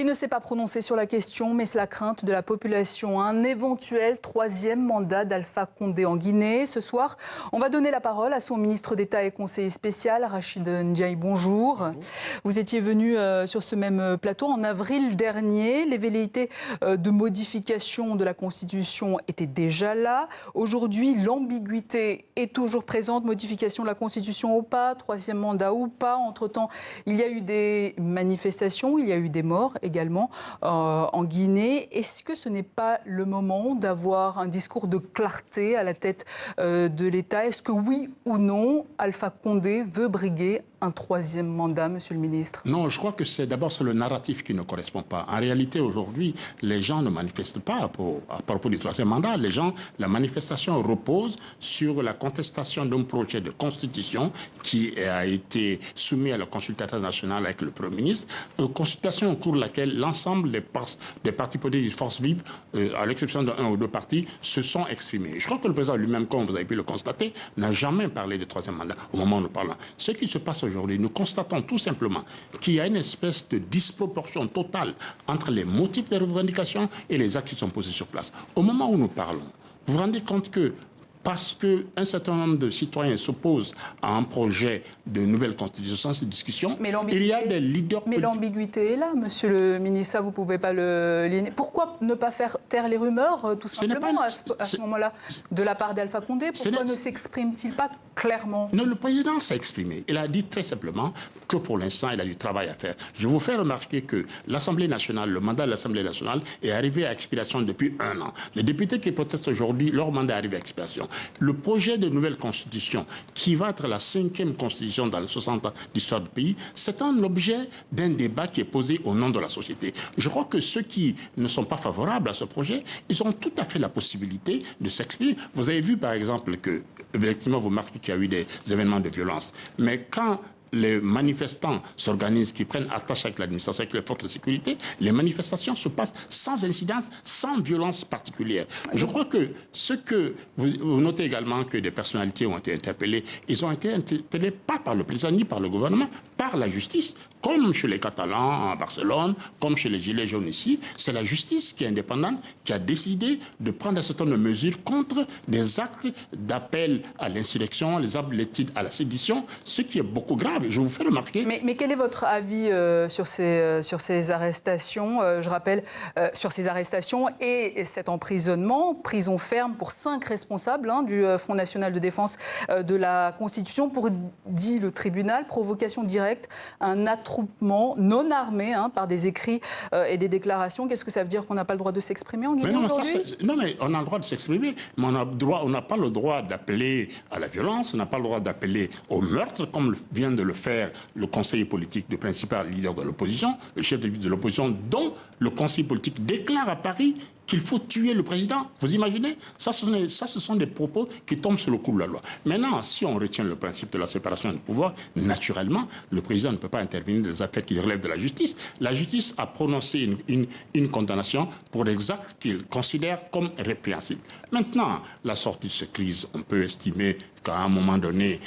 Il ne s'est pas prononcé sur la question, mais c'est la crainte de la population. Un éventuel troisième mandat d'Alpha Condé en Guinée. Ce soir, on va donner la parole à son ministre d'État et conseiller spécial, Rachid Ndiaye. Bonjour. Vous étiez venu sur ce même plateau en avril dernier. Les velléités de modification de la Constitution étaient déjà là. Aujourd'hui, l'ambiguïté est toujours présente. Modification de la Constitution ou pas, troisième mandat ou pas. Entre-temps, il y a eu des manifestations, il y a eu des morts également en Guinée. Est-ce que ce n'est pas le moment d'avoir un discours de clarté à la tête de l'État? Est-ce que oui ou non, Alpha Condé veut briguer un troisième mandat, Monsieur le ministre? Non, je crois que c'est d'abord le narratif qui ne correspond pas. En réalité, aujourd'hui, les gens ne manifestent pas à propos du troisième mandat. La manifestation repose sur la contestation d'un projet de constitution qui a été soumis à la consultation nationale avec le Premier ministre. Une consultation au cours de laquelle l'ensemble des partis politiques de force vive, à l'exception d'un ou deux partis, se sont exprimés. Je crois que le président lui-même, comme vous avez pu le constater, n'a jamais parlé de troisième mandat au moment où nous parlons. Ce qui se passe aujourd'hui, nous constatons tout simplement qu'il y a une espèce de disproportion totale entre les motifs des revendications et les actes qui sont posés sur place. Au moment où nous parlons, vous vous rendez compte que parce qu'un certain nombre de citoyens s'opposent à un projet de nouvelle constitution sans cette discussion, il y a des leaders politiques. Mais l'ambiguïté est là, Monsieur le ministre, ça vous ne pouvez pas le... Pourquoi ne pas faire taire les rumeurs, tout simplement, à ce moment-là, de la part d'Alpha Condé? Pourquoi ne s'exprime-t-il pas clairement? Non, le président s'est exprimé. Il a dit très simplement que pour l'instant, il a du travail à faire. Je vous fais remarquer que l'Assemblée nationale, le mandat de l'Assemblée nationale est arrivé à expiration depuis 1 an. Les députés qui protestent aujourd'hui, leur mandat est arrivé à expiration. Le projet de nouvelle constitution, qui va être la 5e constitution dans les 60 ans d'histoire du pays, c'est un objet d'un débat qui est posé au nom de la société. Je crois que ceux qui ne sont pas favorables à ce projet, ils ont tout à fait la possibilité de s'exprimer. Vous avez vu par exemple que, effectivement, vous marquez qu'il y a eu des événements de violence. Mais quand les manifestants s'organisent, qui prennent attache avec l'administration, avec les forces de sécurité, les manifestations se passent sans incidence, sans violence particulière. Je crois que ce que vous notez également que des personnalités ont été interpellées, ils ont été interpellés pas par le président ni par le gouvernement, par la justice, comme chez les Catalans à Barcelone, comme chez les Gilets jaunes ici. C'est la justice qui est indépendante, qui a décidé de prendre un certain nombre de mesures contre des actes d'appel à l'insurrection, les actes à la sédition, ce qui est beaucoup grave. Je vous fais remarquer. Mais quel est votre avis sur ces arrestations? Je rappelle, sur ces arrestations et cet emprisonnement, prison ferme pour 5 responsables du Front National de Défense de la Constitution pour, dit le tribunal, provocation directe, un attroupement non armé par des écrits et des déclarations. Qu'est-ce que ça veut dire, qu'on n'a pas le droit de s'exprimer en Guinée aujourd'hui? Non, mais on a le droit de s'exprimer, mais on n'a pas le droit d'appeler à la violence, on n'a pas le droit d'appeler au meurtre, comme vient de le faire le conseiller politique, le principal leader de l'opposition, le chef de l'opposition, dont le conseiller politique déclare à Paris qu'il faut tuer le président. Vous imaginez? Ça, ce sont des propos qui tombent sur le coup de la loi. Maintenant, si on retient le principe de la séparation du pouvoir, naturellement, le président ne peut pas intervenir dans des affaires qui relèvent de la justice. La justice a prononcé une condamnation pour des actes qu'il considère comme répréhensibles. Maintenant, la sortie de cette crise, on peut estimer qu'à un moment donné,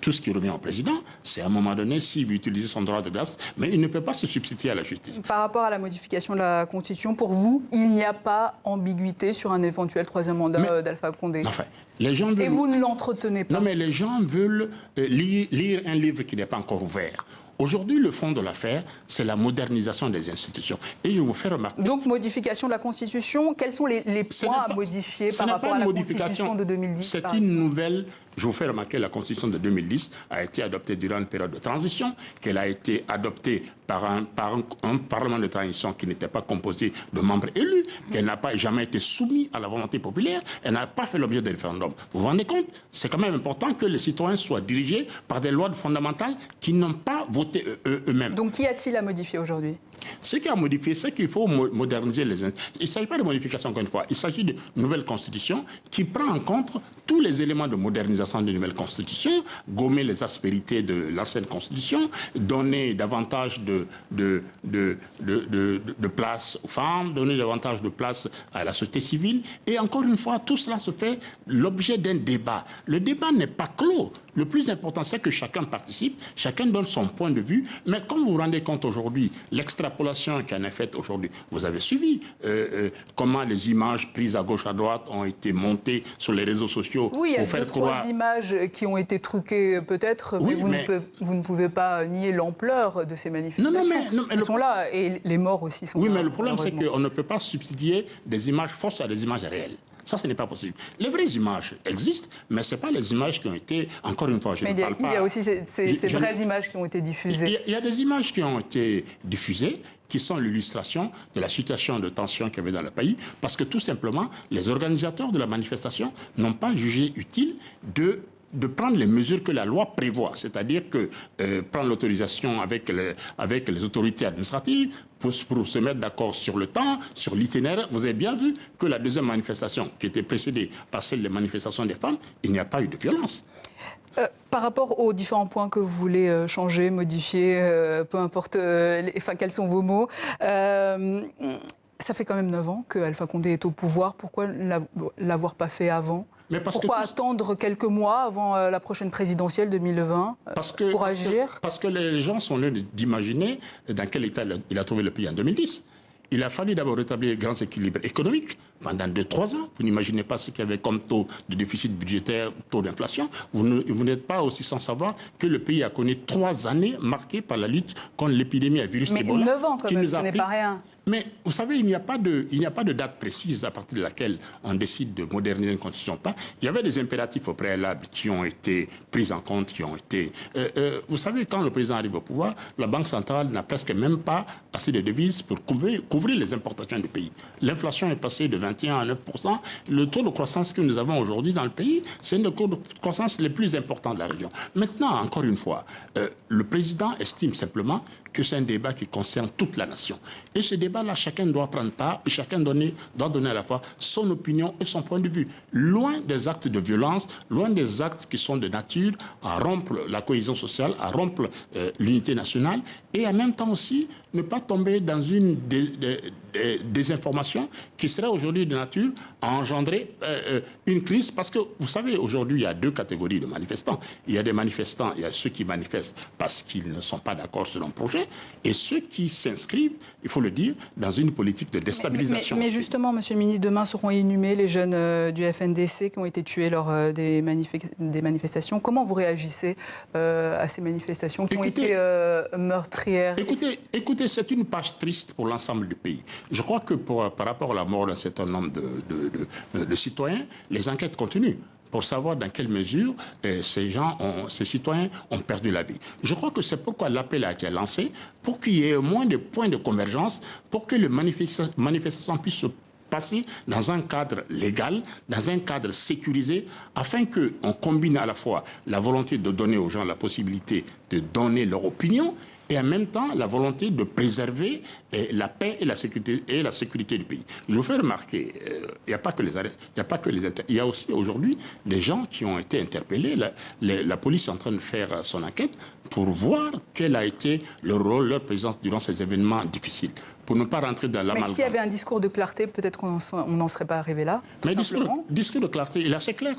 tout ce qui revient au président, c'est à un moment donné, s'il veut utiliser son droit de grâce, mais il ne peut pas se substituer à la justice. Par rapport à la modification de la Constitution, pour vous, il n'y a pas ambiguïté sur un éventuel troisième mandat d'Alpha Condé? Enfin, les gens veulent... Et vous ne l'entretenez pas? Non, mais les gens veulent lire un livre qui n'est pas encore ouvert. Aujourd'hui, le fond de l'affaire, c'est la modernisation des institutions. Et je vous fais remarquer... Donc, modification de la Constitution, quels sont les points à modifier par rapport à la Constitution de 2010? C'est une nouvelle... Je vous fais remarquer, la Constitution de 2010 a été adoptée durant une période de transition, qu'elle a été adoptée par un Parlement de transition qui n'était pas composé de membres élus, qu'elle n'a pas jamais été soumise à la volonté populaire, elle n'a pas fait l'objet de référendum. Vous vous rendez compte? C'est quand même important que les citoyens soient dirigés par des lois fondamentales qui n'ont pas voté eux-mêmes. Donc, qu'y a-t-il à modifier aujourd'hui? Ce qui a modifié, c'est qu'il faut moderniser les... Il ne s'agit pas de modification, encore une fois. Il s'agit d'une nouvelle constitution qui prend en compte tous les éléments de modernisation sous-jacente d'une nouvelle constitution, gommer les aspérités de l'ancienne constitution, donner davantage de place aux femmes, donner davantage de place à la société civile. Et encore une fois, tout cela se fait l'objet d'un débat. Le débat n'est pas clos. Le plus important, c'est que chacun participe, chacun donne son point de vue. Mais comme vous vous rendez compte aujourd'hui, l'extrapolation qui en est faite aujourd'hui, vous avez suivi comment les images prises à gauche, à droite ont été montées sur les réseaux sociaux. Oui, il y a deux, trois images qui ont été truquées peut-être, oui, mais vous ne pouvez pas nier l'ampleur de ces manifestations. Non, mais elles sont là et les morts aussi sont là. Oui, mais le problème, c'est qu'on ne peut pas subsidier des images fausses à des images réelles. Ça, ce n'est pas possible. Les vraies images existent, mais ce n'est pas les images qui ont été, encore une fois, je ne parle pas... Il y a aussi ces vraies images qui ont été diffusées. Il y a des images qui ont été diffusées, qui sont l'illustration de la situation de tension qu'il y avait dans le pays, parce que tout simplement, les organisateurs de la manifestation n'ont pas jugé utile de prendre les mesures que la loi prévoit, c'est-à-dire que prendre l'autorisation avec les autorités administratives pour se mettre d'accord sur le temps, sur l'itinéraire. Vous avez bien vu que la deuxième manifestation, qui était précédée par celle des manifestations des femmes, il n'y a pas eu de violence. Par rapport aux différents points que vous voulez changer, modifier, peu importe quels sont vos mots, ça fait quand même 9 ans que Alpha Condé est au pouvoir. Pourquoi ne l'avoir pas fait avant ? Pourquoi attendre quelques mois avant la prochaine présidentielle 2020 pour agir ? Parce que les gens sont là d'imaginer dans quel état il a trouvé le pays en 2010. Il a fallu d'abord rétablir les grands équilibres économiques pendant 2-3 ans. Vous n'imaginez pas ce qu'il y avait comme taux de déficit budgétaire, taux d'inflation. Vous n'êtes pas aussi sans savoir que le pays a connu 3 années marquées par la lutte contre l'épidémie à virus Ebola. Mais 9 ans quand même, ce n'est pas rien. Mais vous savez, il n'y a pas de date précise à partir de laquelle on décide de moderniser une constitution. Il y avait des impératifs au préalable qui ont été pris en compte, qui ont été... vous savez, quand le président arrive au pouvoir, la Banque centrale n'a presque même pas assez de devises pour couvrir les importations du pays. L'inflation est passée de 21 à 9%. Le taux de croissance que nous avons aujourd'hui dans le pays, c'est un des taux de croissance les plus importants de la région. Maintenant, encore une fois, le président estime simplement que c'est un débat qui concerne toute la nation. Et ce débat-là, chacun doit prendre part et chacun doit donner à la fois son opinion et son point de vue. Loin des actes de violence, loin des actes qui sont de nature à rompre la cohésion sociale, à rompre l'unité nationale et en même temps aussi ne pas tomber dans une désinformation qui serait aujourd'hui de nature à engendrer une crise. Parce que, vous savez, aujourd'hui, il y a 2 catégories de manifestants. Il y a des manifestants, il y a ceux qui manifestent parce qu'ils ne sont pas d'accord sur un projet, et ceux qui s'inscrivent, il faut le dire, dans une politique de déstabilisation. Mais justement, Monsieur le ministre, demain seront inhumés les jeunes du FNDC qui ont été tués lors des manifestations. Comment vous réagissez à ces manifestations qui ont été meurtrières? Écoutez, c'est une page triste pour l'ensemble du pays. Je crois que par rapport à la mort d'un certain nombre de citoyens, les enquêtes continuent pour savoir dans quelle mesure ces citoyens ont perdu la vie. Je crois que c'est pourquoi l'appel a été lancé, pour qu'il y ait moins de points de convergence, pour que les manifestations puissent se passer dans un cadre légal, dans un cadre sécurisé, afin qu'on combine à la fois la volonté de donner aux gens la possibilité de donner leur opinion, et en même temps la volonté de préserver la paix et la sécurité du pays. Je vous fais remarquer, il n'y a pas que les arrêts, il y a aussi aujourd'hui des gens qui ont été interpellés. La police est en train de faire son enquête pour voir quel a été leur rôle, leur présence durant ces événements difficiles, pour ne pas rentrer dans l'amalgame. Mais s'il y avait un discours de clarté, peut-être qu'on n'en serait pas arrivé là. Mais discours de clarté, il est assez clair.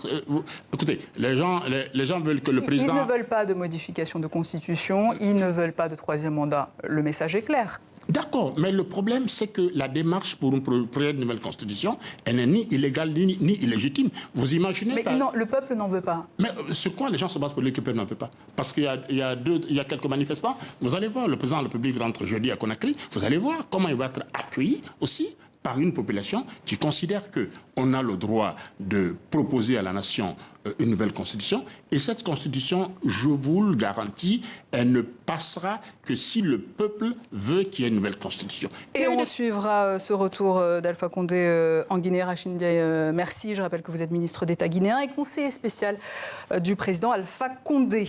Écoutez, les gens veulent que le président... Ils ne veulent pas de modification de constitution, ils ne veulent pas de 3e mandat. Le message est clair. D'accord, mais le problème, c'est que la démarche pour une nouvelle constitution, elle n'est ni illégale ni illégitime. Vous imaginez... Mais non, le peuple n'en veut pas. Mais sur quoi les gens se basent pour dire que le peuple n'en veut pas? Parce qu'il y a quelques manifestants. Vous allez voir, le président de la République rentre jeudi à Conakry. Vous allez voir comment il va être accueilli aussi par une population qui considère qu'on a le droit de proposer à la nation une nouvelle constitution. Et cette constitution, je vous le garantis, elle ne passera que si le peuple veut qu'il y ait une nouvelle constitution. Et on suivra ce retour d'Alpha Condé en Guinée. Rachid Ndiaye, merci. Je rappelle que vous êtes ministre d'État guinéen et conseiller spécial du président Alpha Condé.